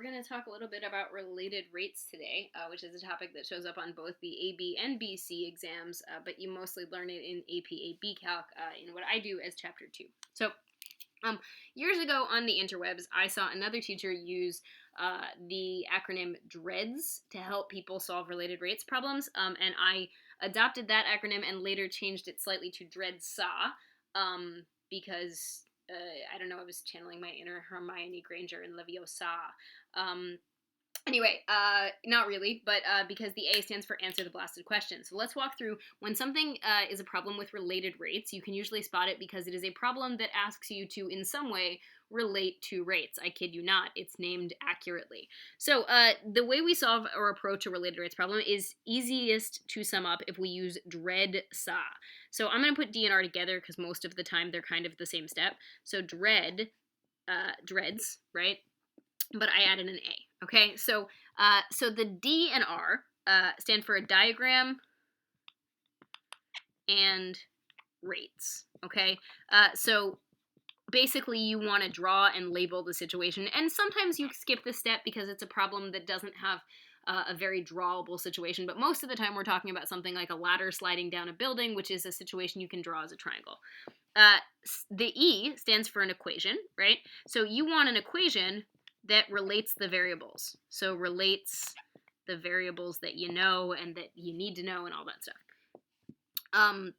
we're going to talk a little bit about related rates today, which is a topic that shows up on both the AB and BC exams, but you mostly learn it in AP/AB Calc in what I do as Chapter 2. So years ago on the interwebs, I saw another teacher use the acronym DREADS to help people solve related rates problems, and I adopted that acronym and later changed it slightly to DREADSA because I don't know, I was channeling my inner Hermione Granger and Leviosa. Anyway, not really, but because the A stands for answer the blasted question. So let's walk through when something is a problem with related rates. You can usually spot it because it is a problem that asks you to, in some way, relate to rates. I kid you not, it's named accurately. So the way we solve or approach a related rates problem is easiest to sum up if we use DREADSA. So I'm going to put D and R together because most of the time they're kind of the same step. So DREADS, right? But I added an A. Okay, so the D and R stand for a diagram and rates. Okay, so basically you want to draw and label the situation, and sometimes you skip this step because it's a problem that doesn't have a very drawable situation, but most of the time we're talking about something like a ladder sliding down a building, which is a situation you can draw as a triangle. The E stands for an equation, right? So you want an equation that relates the variables. So relates the variables that you know and that you need to know and all that stuff.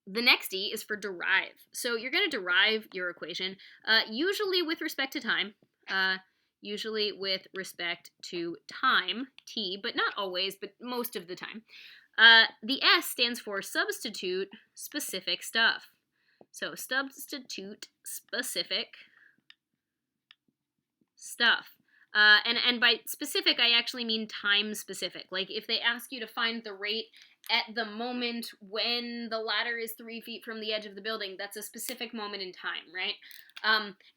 The next D is for derive. So you're going to derive your equation, usually with respect to time. Usually with respect to time, T, but not always, but most of the time. The S stands for substitute specific stuff. So substitute specific stuff. And by specific, I actually mean time specific. Like if they ask you to find the rate at the moment when the ladder is 3 feet from the edge of the building, that's a specific moment in time, right?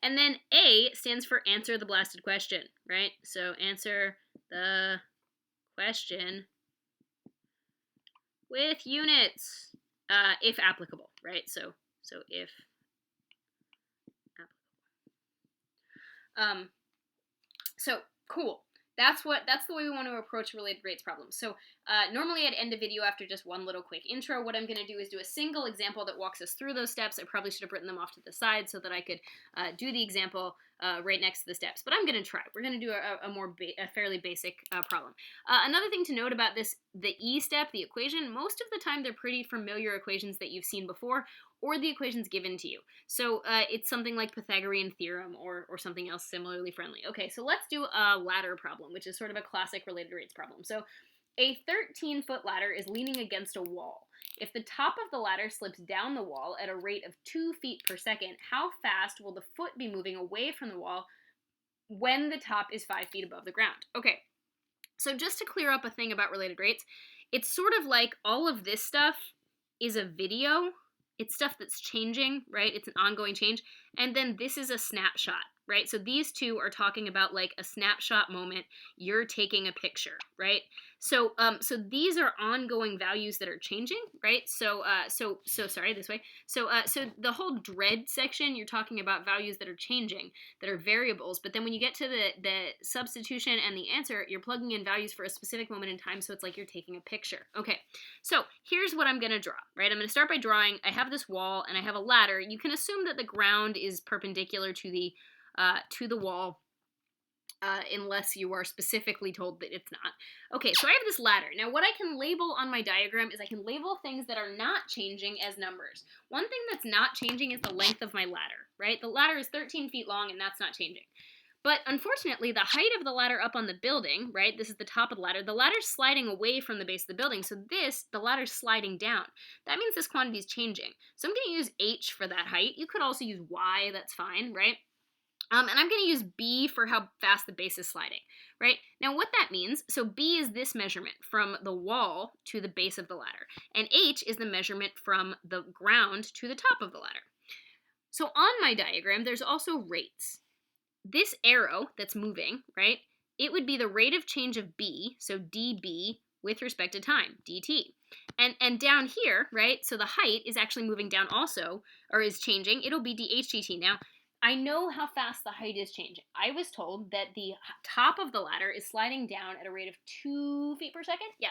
And then A stands for answer the blasted question, right? So answer the question with units, if applicable, right? So if applicable. So cool. That's the way we want to approach related rates problems. So normally I'd end a video after just one little quick intro. What I'm going to do is do a single example that walks us through those steps. I probably should have written them off to the side so that I could do the example right next to the steps. But I'm going to try. We're going to do a fairly basic problem. Another thing to note about this, the E step, the equation, most of the time they're pretty familiar equations that you've seen before, or the equations given to you. So it's something like Pythagorean theorem or something else similarly friendly. Okay, so let's do a ladder problem, which is sort of a classic related rates problem. So a 13-foot ladder is leaning against a wall. If the top of the ladder slips down the wall at a rate of 2 feet per second, how fast will the foot be moving away from the wall when the top is 5 feet above the ground? Okay, so just to clear up a thing about related rates, it's sort of like all of this stuff is a video. It's stuff that's changing, right? It's an ongoing change. And then this is a snapshot, right? So these two are talking about like a snapshot moment. You're taking a picture, right? So these are ongoing values that are changing, right? So sorry, this way. So the whole dread section, you're talking about values that are changing, that are variables. But then when you get to the substitution and the answer, you're plugging in values for a specific moment in time. So it's like you're taking a picture. Okay. So here's what I'm going to draw, right? I'm going to start by drawing. I have this wall and I have a ladder. You can assume that the ground is perpendicular to the wall, unless you are specifically told that it's not. Okay, so I have this ladder. Now what I can label on my diagram is I can label things that are not changing as numbers. One thing that's not changing is the length of my ladder, right? The ladder is 13 feet long and that's not changing. But unfortunately, the height of the ladder up on the building, right, this is the top of the ladder's sliding away from the base of the building, so the ladder's sliding down. That means this quantity is changing. So I'm going to use H for that height. You could also use Y, that's fine, right? And I'm going to use B for how fast the base is sliding, right? Now what that means, so B is this measurement from the wall to the base of the ladder, and H is the measurement from the ground to the top of the ladder. So on my diagram, there's also rates. This arrow that's moving, right, it would be the rate of change of B, so dB, with respect to time, dt. And down here, right, so the height is actually moving down also, or is changing, it'll be dH dt. Now, I know how fast the height is changing. I was told that the top of the ladder is sliding down at a rate of 2 feet per second. Yeah.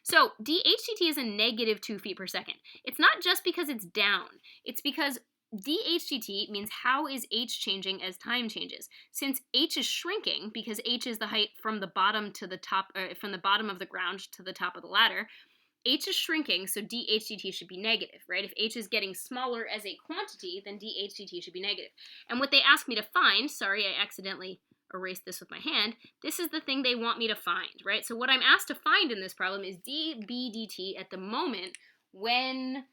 So dHdt is a negative 2 feet per second. It's not just because it's down. It's because dHdt means how is h changing as time changes. Since h is shrinking, because h is the height from the bottom to the top, from the bottom of the ground to the top of the ladder, h is shrinking, so dHdt should be negative, right? If h is getting smaller as a quantity, then dHdt should be negative. And what they ask me to find, sorry, I accidentally erased this with my hand, this is the thing they want me to find, right? So what I'm asked to find in this problem is dB dt at the moment when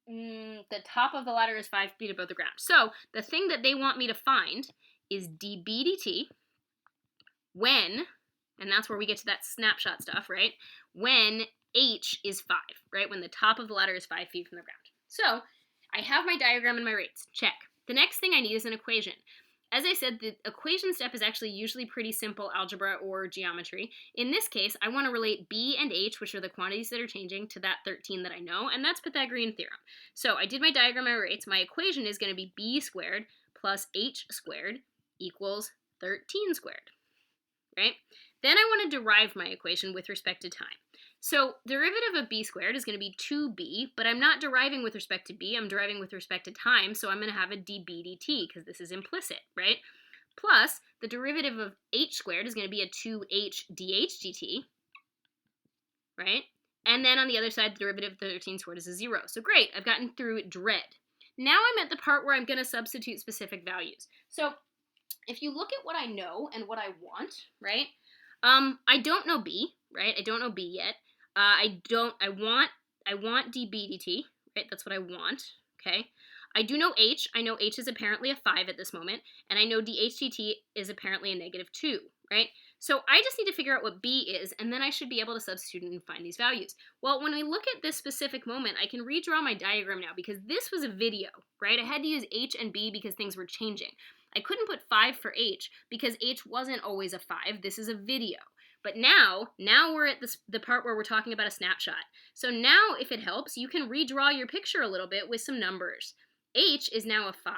the top of the ladder is 5 feet above the ground. So the thing that they want me to find is dB dt when, and that's where we get to that snapshot stuff, right? When h is 5, right? When the top of the ladder is 5 feet from the ground. So I have my diagram and my rates. Check. The next thing I need is an equation. As I said, the equation step is actually usually pretty simple algebra or geometry. In this case, I want to relate b and h, which are the quantities that are changing, to that 13 that I know, and that's Pythagorean theorem. So I did my diagram and my rates. My equation is going to be b squared plus h squared equals 13 squared, right? Then I want to derive my equation with respect to time. So derivative of b squared is going to be 2b, but I'm not deriving with respect to b, I'm deriving with respect to time, so I'm going to have a dB dt, because this is implicit, right? Plus, the derivative of h squared is going to be a 2h dh dt, right? And then on the other side, the derivative of 13 squared is a 0. So great, I've gotten through dread. Now I'm at the part where I'm going to substitute specific values. So if you look at what I know and what I want, right? I don't know b, right? I don't know b yet. I want dB dt, right? That's what I want, okay? I do know h. I know h is apparently a 5 at this moment, and I know dHdt is apparently a negative 2, right? So I just need to figure out what b is, and then I should be able to substitute and find these values. Well, when I look at this specific moment, I can redraw my diagram now, because this was a video, right? I had to use h and b because things were changing. I couldn't put 5 for h because h wasn't always a 5. This is a video. But now we're at the part where we're talking about a snapshot. So now, if it helps, you can redraw your picture a little bit with some numbers. H is now a 5.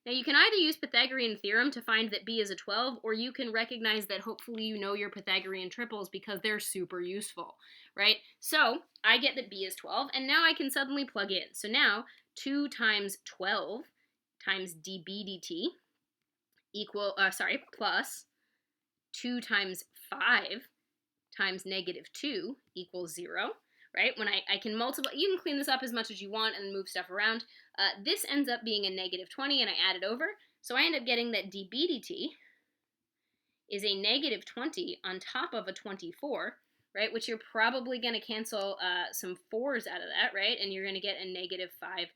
Now you can either use Pythagorean theorem to find that b is a 12, or you can recognize that hopefully you know your Pythagorean triples because they're super useful, right? So I get that b is 12, and now I can suddenly plug in. So now 2 times 12 times dB dt plus 2 times 5 times negative 2 equals 0, right? When I can multiply, you can clean this up as much as you want and move stuff around. This ends up being a negative 20, and I add it over. So I end up getting that dB dt is a negative 20 on top of a 24, right? Which you're probably going to cancel some 4s out of that, right? And you're going to get a negative 5/6.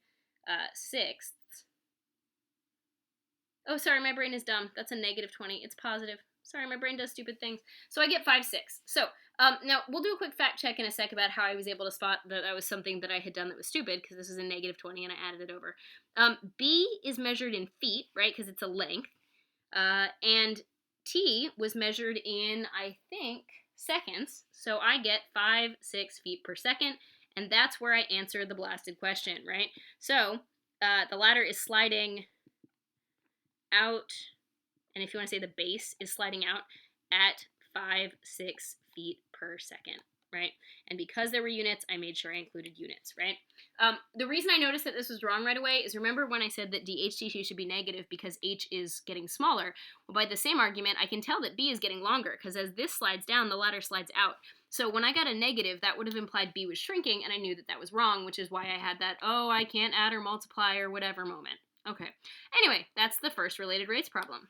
Oh, sorry, my brain is dumb. That's a negative 20. It's positive. Sorry, my brain does stupid things. So I get 5/6. So now we'll do a quick fact check in a sec about how I was able to spot that that was something that I had done that was stupid, because this is a negative 20 and I added it over. B is measured in feet, right, because it's a length. And T was measured in, I think, seconds. So I get 5, 6 feet per second, and that's where I answer the blasted question, right? So the ladder is sliding out, and if you want to say the base is sliding out at 5, 6 feet per second, right? And because there were units, I made sure I included units, right? The reason I noticed that this was wrong right away is, remember when I said that dHdt should be negative because h is getting smaller? Well, by the same argument, I can tell that b is getting longer, because as this slides down, the ladder slides out. So when I got a negative, that would have implied b was shrinking, and I knew that that was wrong, which is why I had that, oh, I can't add or multiply or whatever moment. Okay. Anyway, that's the first related rates problem.